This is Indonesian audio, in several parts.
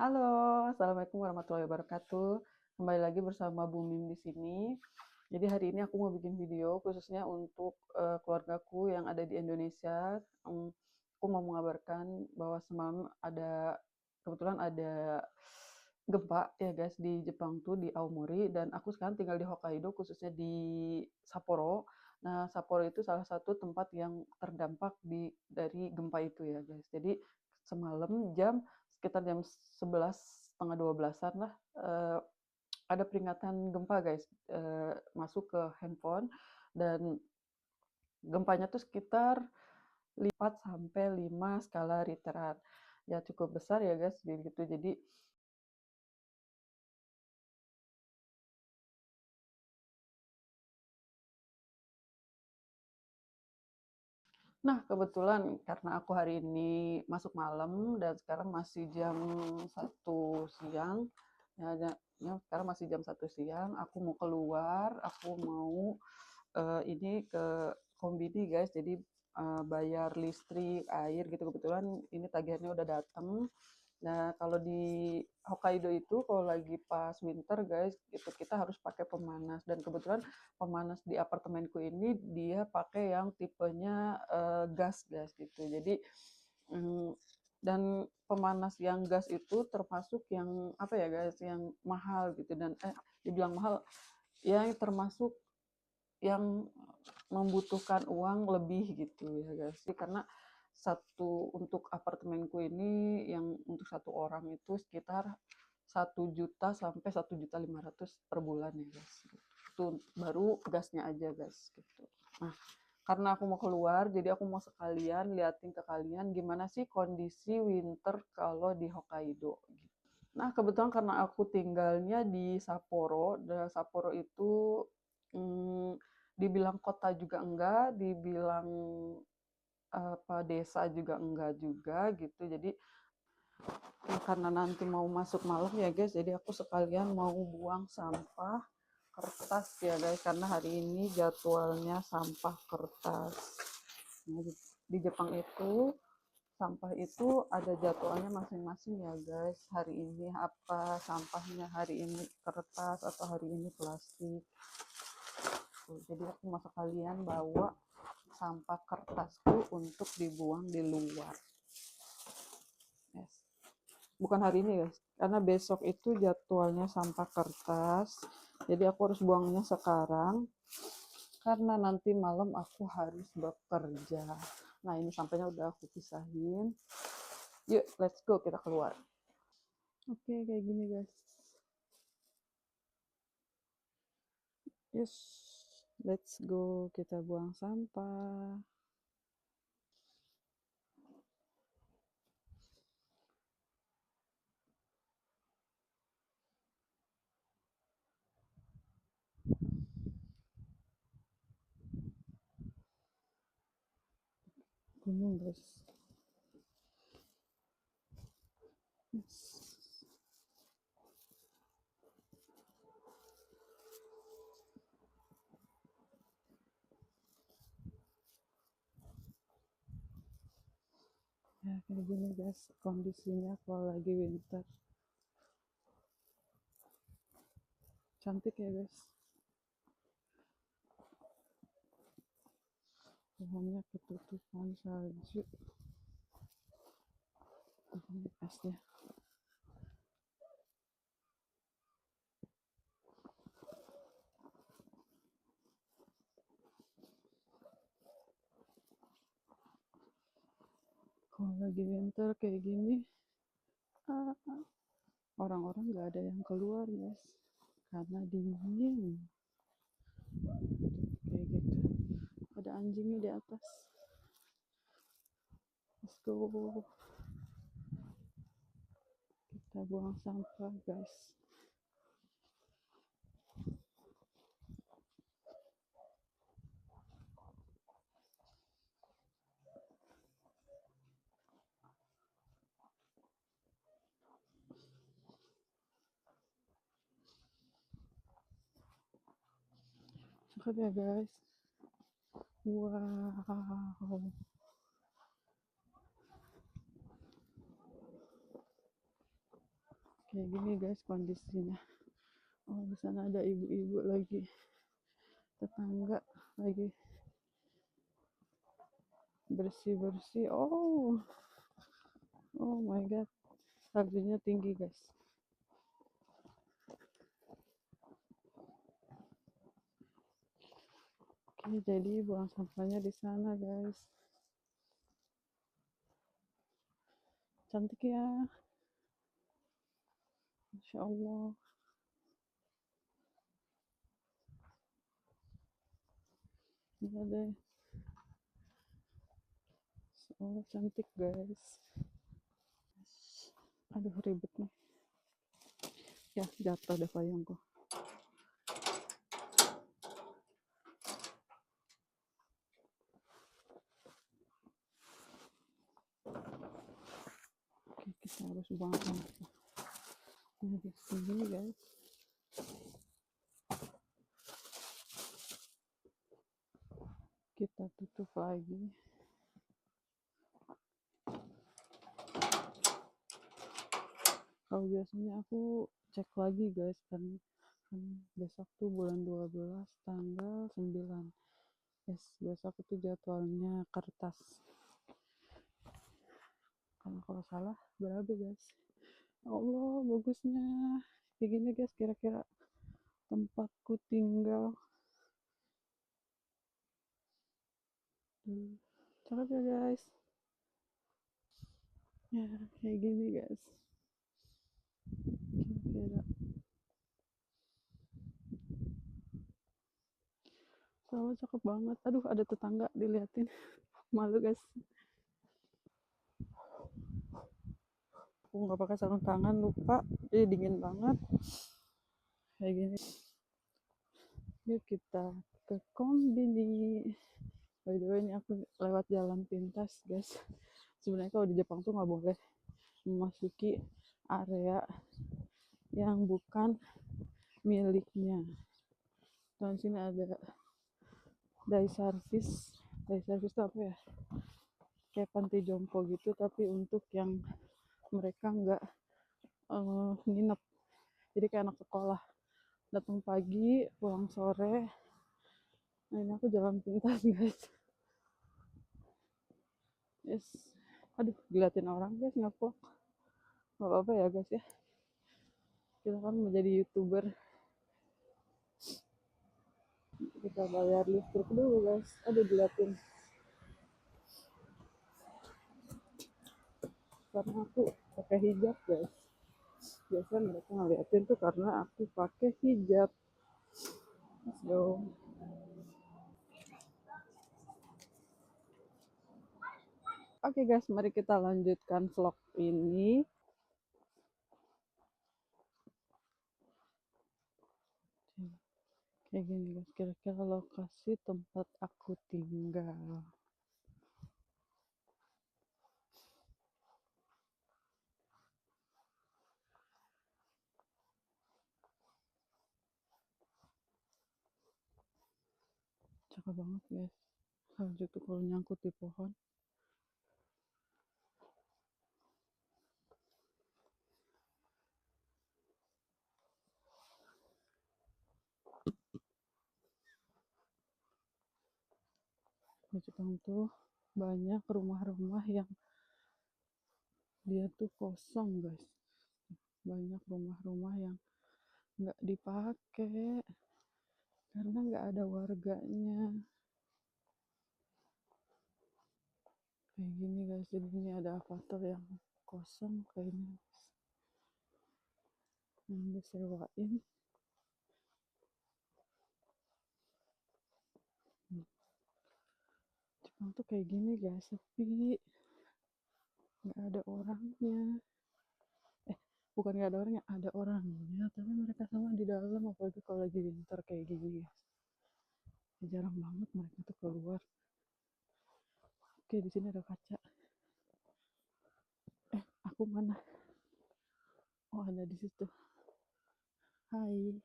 Halo, assalamualaikum warahmatullahi wabarakatuh. Kembali lagi bersama Bu Mim di sini. Jadi hari ini aku mau bikin video khususnya untuk keluargaku yang ada di Indonesia. Aku mau mengabarkan bahwa semalam kebetulan ada gempa ya guys di Jepang tuh di Aomori, dan aku sekarang tinggal di Hokkaido khususnya di Sapporo. Nah, Sapporo itu salah satu tempat yang terdampak dari gempa itu ya guys. Jadi semalam sekitar jam 11 setengah 12-an lah, ada peringatan gempa guys, masuk ke handphone, dan gempanya tuh sekitar 4 sampai 5 skala Richteran. Ya cukup besar ya guys gitu. Jadi nah, kebetulan karena aku hari ini masuk malam dan sekarang masih jam 1 siang, sekarang masih jam 1 siang, aku mau keluar, aku mau ini ke kombini guys, jadi bayar listrik, air gitu, kebetulan ini tagihannya udah datang. Nah, kalau di Hokkaido itu kalau lagi pas winter guys, itu kita harus pakai pemanas, dan kebetulan pemanas di apartemenku ini dia pakai yang tipenya gas guys gitu. Jadi mm, dan pemanas yang gas itu termasuk yang apa ya guys, yang mahal gitu, dan dibilang mahal ya, termasuk yang membutuhkan uang lebih gitu ya guys. Karena untuk apartemenku ini yang untuk satu orang itu sekitar 1 juta sampai 1,5 juta per bulan ya guys. Itu baru gasnya aja guys gitu. Nah, karena aku mau keluar, jadi aku mau sekalian liatin ke kalian gimana sih kondisi winter kalau di Hokkaido gitu. Nah, kebetulan karena aku tinggalnya di Sapporo, dan Sapporo itu mm, dibilang kota juga enggak, dibilang apa desa juga enggak juga gitu. Jadi karena nanti mau masuk malam ya guys, jadi aku sekalian mau buang sampah kertas ya guys, karena hari ini jadwalnya sampah kertas. Nah, di Jepang itu sampah itu ada jadwalnya masing-masing ya guys. Hari ini apa sampahnya, hari ini kertas atau hari ini plastik. Jadi aku mau sekalian bawa sampah kertasku untuk dibuang di luar. Yes. Bukan hari ini guys, karena besok itu jadwalnya sampah kertas. Jadi aku harus buangnya sekarang karena nanti malam aku harus bekerja. Nah, ini sampahnya udah aku pisahin. Yuk, let's go, kita keluar. Oke, kayak gini guys. Yes, let's go, kita buang sampah. Gunung guys. Yes. Ya, kayak gini guys kondisinya kalau lagi winter. Cantik ya guys. Pohonnya ketutupan salju. Ini esnya. Kalau lagi winter kayak gini, orang-orang nggak ada yang keluar guys, karena dingin. Kayak gitu. Ada anjingnya di atas. Let's go. Kita buang sampah guys. Cakep ya guys. Wow. Kayak gini guys kondisinya. Oh, di sana ada ibu-ibu lagi, tetangga lagi bersih-bersih. Oh my god, saljunya tinggi guys. Oke, jadi buang sampahnya di sana guys. Cantik ya, Masya Allah. Iya deh, oh cantik guys. Aduh ribet nih. Ya jatuh deh payungku. Oke, kita harus buang sampah. Nah, di sini guys. Kita tutup lagi. Kalau biasanya aku cek lagi guys kan besok tuh bulan 12 tanggal 9. Yes, besok itu jadwalnya kertas. Karena kalau salah berapa guys? Allah bagusnya. Kayak gini guys kira-kira tempatku tinggal. Cakep ya guys. Ya kayak gini guys. Kira-kira sama cakep banget. Aduh ada tetangga diliatin. Malu guys. Aku nggak pakai sarung tangan lupa. Jadi dingin banget. Kayak gini. Yuk kita ke kombini. By the way ini aku lewat jalan pintas guys. Sebenarnya kalau di Jepang tuh nggak boleh memasuki area yang bukan miliknya. Dan sini ada dai service. Dai service itu apa ya? Kayak panti jompo gitu, tapi untuk yang mereka nggak nginep. Jadi kayak anak sekolah, datang pagi, pulang sore. Nah ini aku jalan pintas guys. Yes. Aduh, diliatin orang guys, ngevlog. Gak apa-apa ya guys ya. Kita kan menjadi YouTuber. Kita bayar listrik dulu guys. Aduh, diliatin. Karena aku pakai hijab guys. Biasanya mereka ngeliatin tuh karena aku pakai hijab. Let's go. Oke guys, mari kita lanjutkan vlog ini. Kayak gini guys, kira-kira lokasi tempat aku tinggal. Cakep banget guys. Salju tuh kalau nyangkut di pohon. Di Jepang tuh banyak rumah-rumah yang dia tuh kosong guys. Banyak rumah-rumah yang nggak dipakai karena nggak ada warganya. Kayak gini guys, jadi ini ada avatar yang kosong kayaknya yang disewain. Jepang tuh kayak gini guys, sepi, nggak ada orangnya. Bukan nggak ada orangnya, ada orangnya tapi mereka sama di dalam, apalagi kalau lagi winter kayak gini guys. Jarang banget mereka tuh keluar. Oke, di sini ada kaca. Aku mana? Oh, ada di situ. Hai.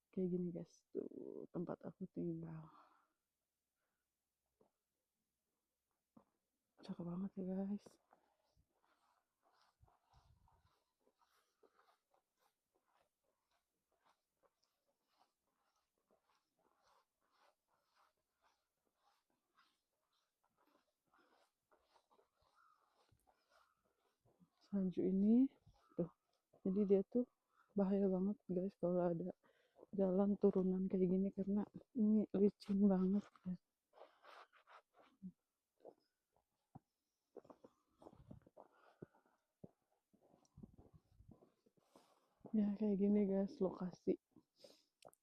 Kayak gini guys, tuh tempat aku tinggal. Cakep banget ya guys. salju ini tuh. Jadi dia tuh bahaya banget guys kalau ada jalan turunan kayak gini karena ini licin banget guys. Ya kayak gini guys lokasi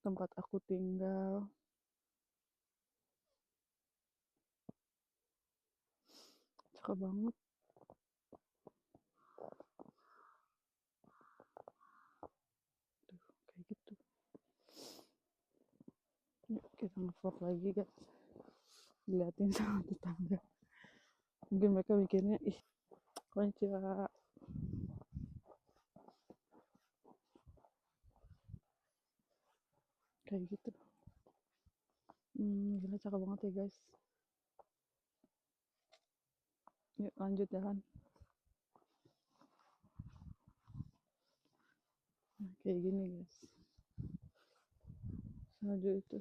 tempat aku tinggal. Cakep banget. Tuh, kayak gitu. Yuk kita nge-vlog lagi guys. Diliatin sama tetangga. Mungkin mereka mikirnya, ih, konnichiwa. Kayak gitu. Gila cakep banget ya guys. Yuk lanjut jalan. Nah, kayak gini guys. Salju itu.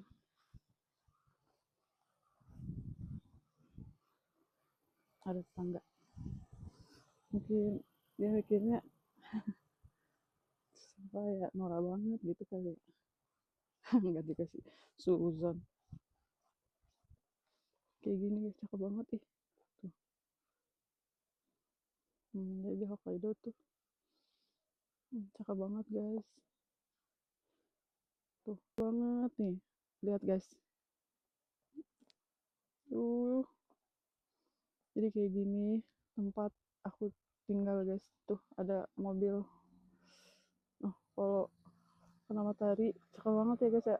Ada tetangga. Mungkin dia mikirnya, apa ya, norak banget gitu kali. Nggak dikasih suzon. Kayak gini guys, cakep banget ih. Tuh. Jadi Hokkaido tuh. Cakep banget guys. Tuh, banget nih. Lihat guys. Tuh. Jadi kayak gini tempat aku tinggal guys. Tuh ada mobil. Oh, kalau kena matahari cakep banget ya guys ya.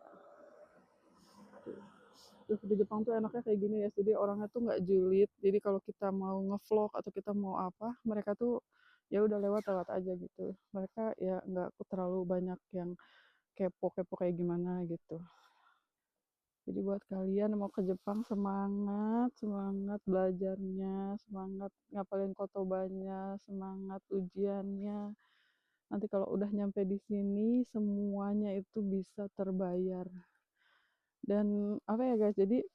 Tuh, di Jepang tuh enaknya kayak gini ya. Jadi orangnya tuh nggak julid. Jadi kalau kita mau ngevlog atau kita mau apa, mereka tuh ya udah lewat aja gitu. Mereka ya nggak terlalu banyak yang kepo-kepo kayak gimana gitu. Jadi buat kalian yang mau ke Jepang semangat, semangat belajarnya, semangat ngapalin kotobannya, semangat ujiannya. Nanti kalau udah nyampe di sini semuanya itu bisa terbayar. Dan apa ya guys, jadi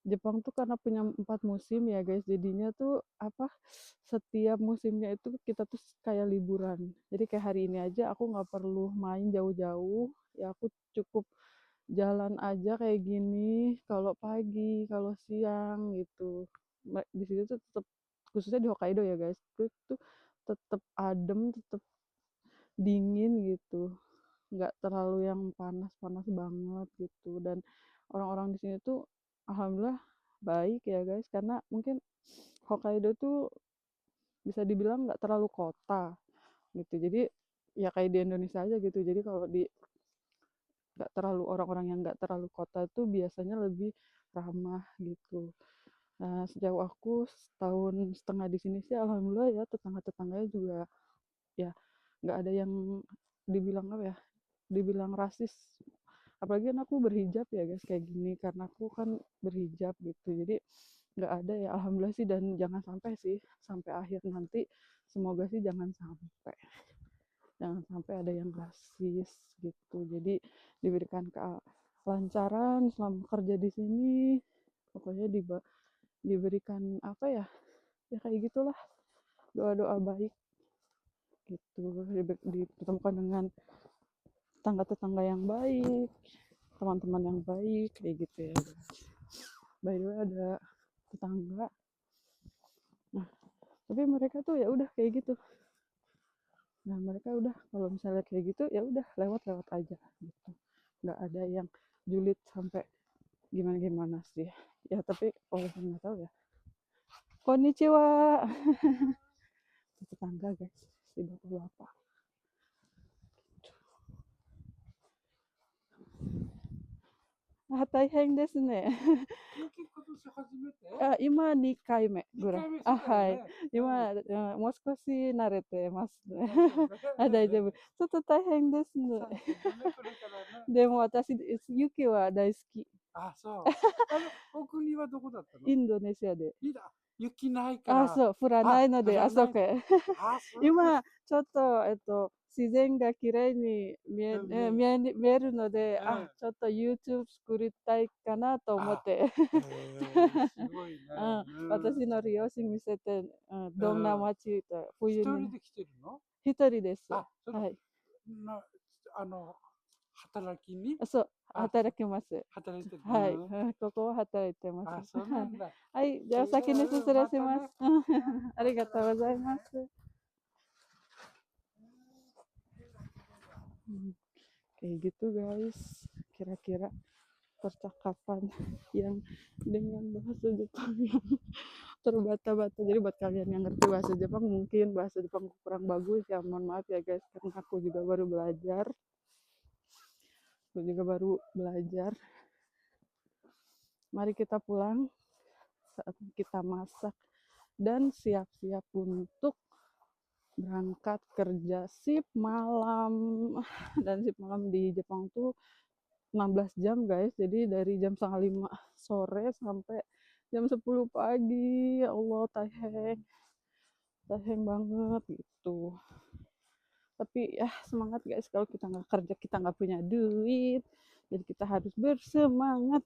Jepang tuh karena punya 4 musim ya guys, jadinya tuh apa, setiap musimnya itu kita tuh kayak liburan. Jadi kayak hari ini aja aku nggak perlu main jauh-jauh, ya aku cukup jalan aja kayak gini, kalau pagi, kalau siang gitu. Di situ tuh tetap, khususnya di Hokkaido ya guys, itu tuh tetap adem, tetap dingin gitu, nggak terlalu yang panas-panas banget gitu. Dan orang-orang di sini tuh alhamdulillah baik ya guys, karena mungkin Hokkaido tuh bisa dibilang nggak terlalu kota gitu. Jadi ya kayak di Indonesia aja gitu. Jadi kalau di nggak terlalu, orang-orang yang nggak terlalu kota tuh biasanya lebih ramah gitu. Nah, sejauh aku setahun setengah di sini sih alhamdulillah ya, tetangga-tetangganya juga ya nggak ada yang dibilang apa ya, dibilang rasis. Apalagi kan aku berhijab ya guys kayak gini, karena aku kan berhijab gitu. Jadi nggak ada ya alhamdulillah sih, dan jangan sampai sih sampai akhir nanti, semoga sih jangan sampai ada yang rasis gitu. Jadi diberikan kelancaran selama kerja di sini, pokoknya diberikan apa ya, ya kayak gitulah, doa-doa baik gitu, dipertemukan dengan tetangga-tetangga yang baik, teman-teman yang baik kayak gitu ya. By the way ada tetangga, nah tapi mereka tuh ya udah kayak gitu. Nah mereka udah kalau misalnya kayak gitu ya udah lewat aja gitu, nggak ada yang julid sampai gimana sih ya. Tapi kalau saya nggak tahu ya, konnichiwa. Tetangga guys, si bapak-bapak. Ah, 大変ですね。あ、今2回目ぐらい。あ、はい。今、もう少し慣れてますね。あ、大丈夫。ちょっと大変ですね。でも私、雪は大好き。あ、そう。お国はどこだったの？インドネシアで。雪ないから。あ、そう、降らないので、あ、そうか。あ、そう。今、ちょっと、自然が綺麗に見えるので、ちょっと YouTube 作りたいかなと思って、すごいね。私の両親見せて、どんな街と冬に。一人で来てるの？一人です。あ、その、はい。働きに？そう、働きます。働いてる。はい。ここは働いてます。あ、そうなんだ。はい。じゃあ先に失礼します。ありがとうございます。Kayak gitu guys, kira-kira percakapan yang dengan bahasa Jepang yang terbata-bata. Jadi buat kalian yang ngerti bahasa Jepang, mungkin bahasa Jepang kurang bagus ya, mohon maaf ya guys, karena aku juga baru belajar. Mari kita pulang saat kita masak dan siap-siap untuk berangkat kerja shift malam. Dan shift malam di Jepang tuh 16 jam guys, jadi dari jam 4:30 sore sampai jam 10 pagi. Ya Allah, taheng banget gitu. Tapi ya semangat guys, kalau kita nggak kerja kita nggak punya duit, jadi kita harus bersemangat,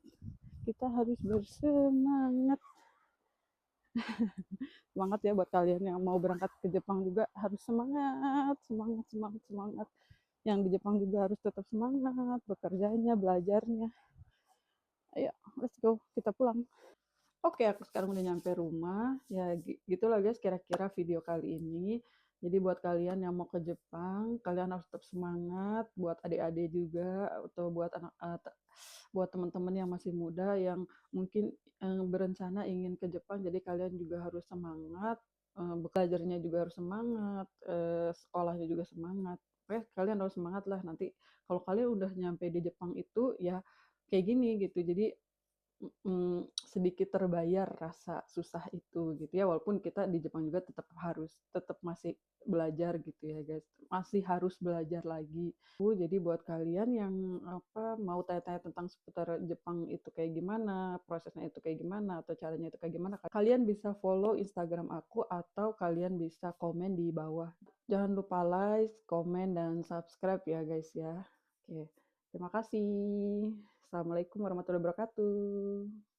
semangat ya buat kalian yang mau berangkat ke Jepang juga, harus semangat. Yang di Jepang juga harus tetap semangat bekerjanya, belajarnya. Ayo, let's go, kita pulang. Oke, aku sekarang udah nyampe rumah. Ya, gitulah guys kira-kira video kali ini. Jadi buat kalian yang mau ke Jepang, kalian harus tetap semangat. Buat adik-adik juga, atau buat buat teman-teman yang masih muda yang mungkin berencana ingin ke Jepang. Jadi kalian juga harus semangat. Belajarnya juga harus semangat. Sekolahnya juga semangat. Oke, kalian harus semangat lah. Nanti kalau kalian udah nyampe di Jepang itu ya kayak gini gitu. Jadi sedikit terbayar rasa susah itu gitu ya, walaupun kita di Jepang juga tetap masih belajar gitu ya guys, masih harus belajar lagi. Jadi buat kalian yang mau tanya-tanya tentang seputar Jepang itu kayak gimana, prosesnya itu kayak gimana, atau caranya itu kayak gimana, kalian bisa follow Instagram aku atau kalian bisa komen di bawah. Jangan lupa like, komen, dan subscribe ya guys ya. Oke, terima kasih. Assalamualaikum warahmatullahi wabarakatuh.